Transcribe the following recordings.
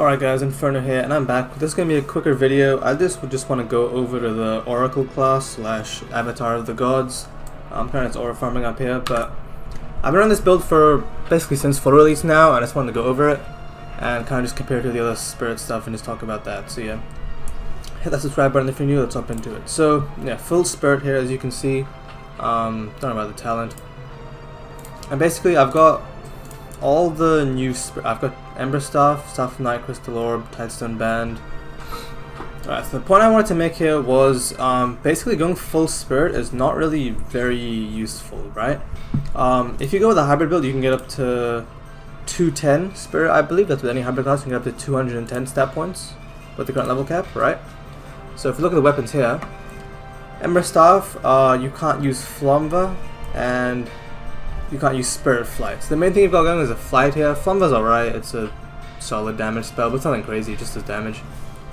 Alright guys, Inferno here, and I'm back. This is going to be a quicker video. I just want to go over to the Oracle class slash Avatar of the Gods. I'm kind of aura farming up here, but I've been on this build for basically since full release now, and I just wanted to go over it and kind of just compare it to the other spirit stuff and just talk about that. So yeah, hit that subscribe button if you're new. Let's hop into it. So yeah, full spirit here as you can see. Don't know about the talent, and basically I've got all the new I've got Ember Staff, Staff of Night, Crystal Orb, Tidestone Band. Alright, so the point I wanted to make here was basically going full spirit is not really very useful, right? If you go with a hybrid build, you can get up to 210 spirit, I believe. That's with any hybrid class. You can get up to 210 stat points with the current level cap, right? So if you look at the weapons here, Ember Staff, you can't use Flamva, and you can't use Spirit Flight. So the main thing you've got going is a Flight here. Flamva's alright, it's a solid damage spell, but it's nothing crazy, just does damage.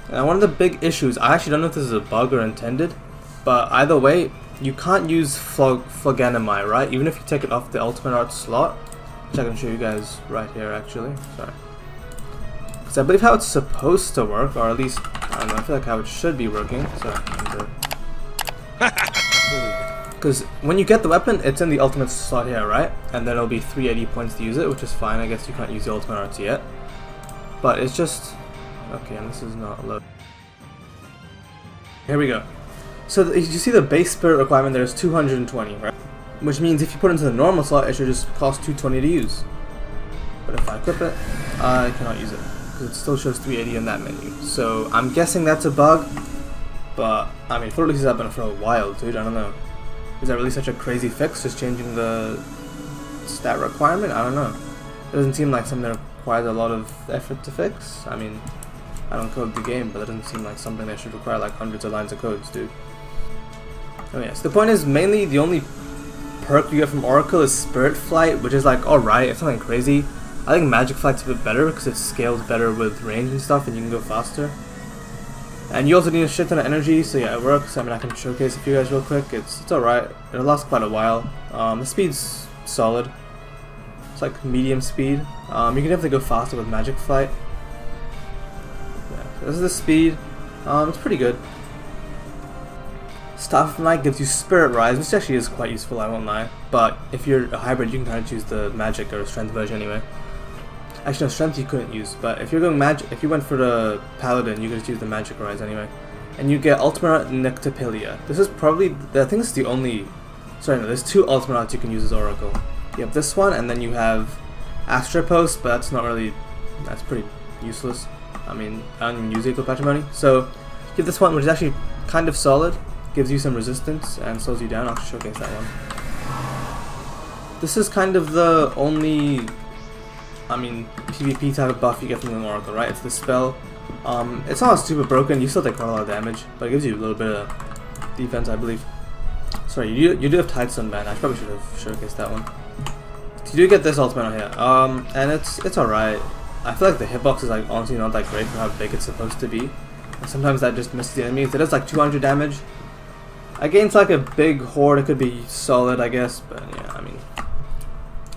And one of the big issues, I actually don't know if this is a bug or intended, but either way, you can't use Phloganami, right? Even if you take it off the Ultimate Art slot, which I can show you guys right here actually, sorry. Because I believe how it's supposed to work, or at least, I don't know, I feel like how it should be working, sorry. Because when you get the weapon, it's in the ultimate slot here, right? And then it'll be 380 points to use it, which is fine. I guess you can't use the ultimate arts yet. But it's just... okay, and this is not low. Here we go. So you see the base spirit requirement there is 220, right? Which means if you put it into the normal slot, it should just cost 220 to use. But if I equip it, I cannot use it. Because it still shows 380 in that menu. So I'm guessing that's a bug. But, I mean, full releases have been for a while, dude. I don't know. Is that really such a crazy fix, just changing the stat requirement? I don't know. It doesn't seem like something that requires a lot of effort to fix. I mean, I don't code the game, but it doesn't seem like something that should require like hundreds of lines of codes, dude. Oh yes, the point is mainly the only perk you get from Oracle is Spirit Flight, which is like alright, it's nothing crazy. I think Magic Flight's a bit better because it scales better with range and stuff and you can go faster. And you also need a shit ton of energy, so yeah, it works. I mean, I can showcase a few guys real quick. It's alright. It'll last quite a while. The speed's solid. It's like medium speed. You can definitely go faster with Magic Flight. Yeah, so this is the speed. It's pretty good. Staff of Night gives you Spirit Rise, which actually is quite useful, I won't lie. But if you're a hybrid, you can kind of choose the Magic or Strength version anyway. Actually, no, Strength you couldn't use, but if you're going Magic, if you went for the Paladin, you could just use the Magic Rise anyway. And you get Ultimate Nyctopilia. This is probably, I think it's the only, sorry no, there's two Ultimate Arts you can use as Oracle. You have this one, and then you have Astra Post, but that's not really, that's pretty useless. I mean, I don't even use Equal Patrimony. So, you have this one, which is actually kind of solid, gives you some resistance, and slows you down. I'll showcase that one. This is kind of the only, I mean, PvP type of buff you get from the Oracle, right? It's the spell. It's not super broken, you still take quite a lot of damage, but it gives you a little bit of defense, I believe. Sorry, you do have Tidestone Band. I probably should have showcased that one. You do get this ultimate on here, and it's alright. I feel like the hitbox is like honestly not that great for how big it's supposed to be. And sometimes that just misses the enemies. It does like 200 damage. Against like a big horde, it could be solid, I guess, but yeah, I mean.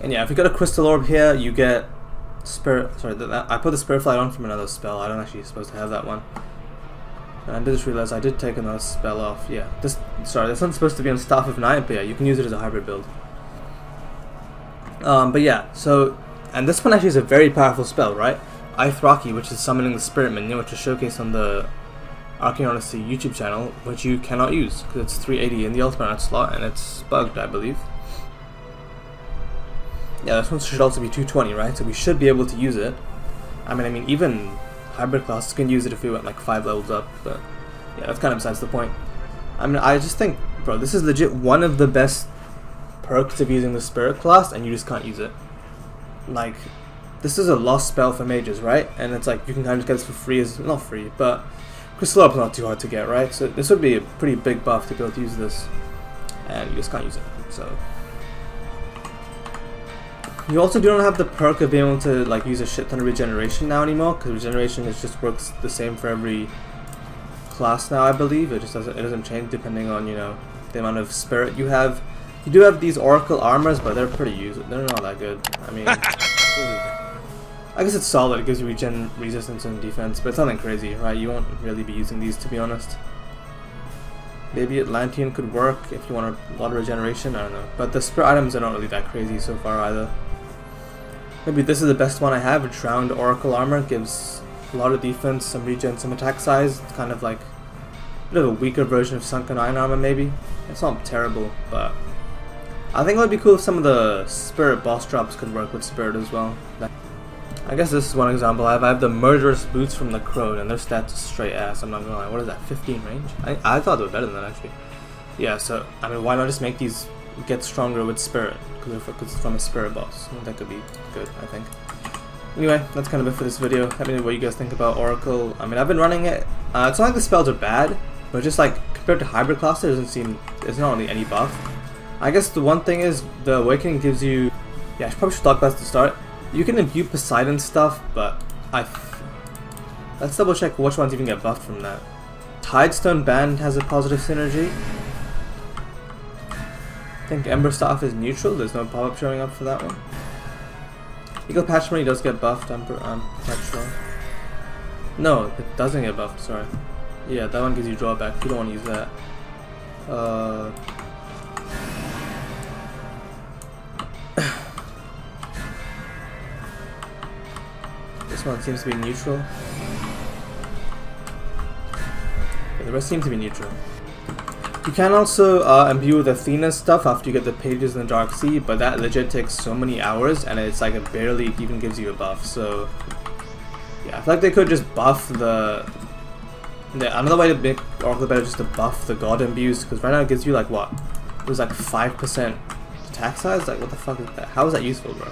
And yeah, if you got a Crystal Orb here, you get Spirit, sorry, I put the Spirit Flight on from another spell. I don't actually supposed to have that one. And I did just realize I did take another spell off. Yeah, this one's supposed to be on Staff of Night, but yeah, you can use it as a hybrid build. But yeah, so, and this one actually is a very powerful spell, right? Ithraki, which is summoning the Spirit Minion, which is showcased on the Arcane Odyssey YouTube channel, which you cannot use because it's 380 in the Ultimate Art slot and it's bugged, I believe. Yeah, this one should also be 220, right? So we should be able to use it. I mean, even hybrid classes can use it if we went like 5 levels up, but yeah, that's kind of besides the point. I mean, I just think, bro, this is legit one of the best perks of using the Spirit class, and you just can't use it. Like, this is a lost spell for mages, right? And it's like, you can kind of just get this for free, as not free, but Crystal Orb's not too hard to get, right? So this would be a pretty big buff to be able to use this, and you just can't use it, so. You also don't have the perk of being able to like use a shit ton of regeneration now anymore, because regeneration just works the same for every class now, I believe. It just doesn't change depending on, you know, the amount of spirit you have. You do have these Oracle armors, but they're pretty useful. They're not that good. I mean, I guess it's solid, it gives you regen, resistance, and defense, but it's nothing crazy, right? You won't really be using these, to be honest. Maybe Atlantean could work if you want a lot of regeneration, I don't know. But the spirit items are not really that crazy so far either. Maybe this is the best one I have. Drowned Oracle Armor gives a lot of defense, some regen, some attack size. It's kind of like a bit of a weaker version of Sunken Iron Armor maybe. It's not terrible, but I think it would be cool if some of the spirit boss drops could work with spirit as well. I guess this is one example. I have the Murderous Boots from the Crone, and their stats are straight ass, I'm not gonna lie. What is that, 15 range? I thought they were better than that, actually. Yeah, so, I mean, why not just make these get stronger with Spirit? Because it's from a Spirit boss. That could be good, I think. Anyway, that's kind of it for this video. Let me know what you guys think about Oracle. I mean, I've been running it. It's not like the spells are bad, but just like, compared to Hybrid Class, there's not really any buff. I guess the one thing is, the Awakening gives you... Yeah, I probably should talk about this to start. You can imbue Poseidon stuff, but let's double check which ones even get buffed from that. Tidestone Band has a positive synergy. I think Ember Staff is neutral, there's no pop-up showing up for that one. Eagle Patch Money does get buffed, I'm quite sure. No, it doesn't get buffed, sorry. Yeah, that one gives you drawback, you don't want to use that. This one seems to be neutral. Yeah, the rest seem to be neutral. You can also imbue with Athena's stuff after you get the pages in the Dark Sea, but that legit takes so many hours, and it's like it barely even gives you a buff. So yeah, I feel like they could just buff another way to make Oracle better is just to buff the God imbues, because right now it gives you like what? It was like 5% attack size. Like what the fuck is that? How is that useful, bro?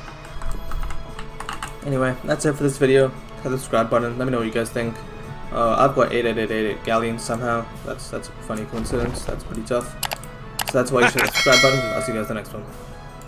Anyway, that's it for this video. Hit the subscribe button. Let me know what you guys think. I've got 8888 galleons somehow. That's a funny coincidence. That's pretty tough. So that's why you should hit the subscribe button. I'll see you guys in the next one.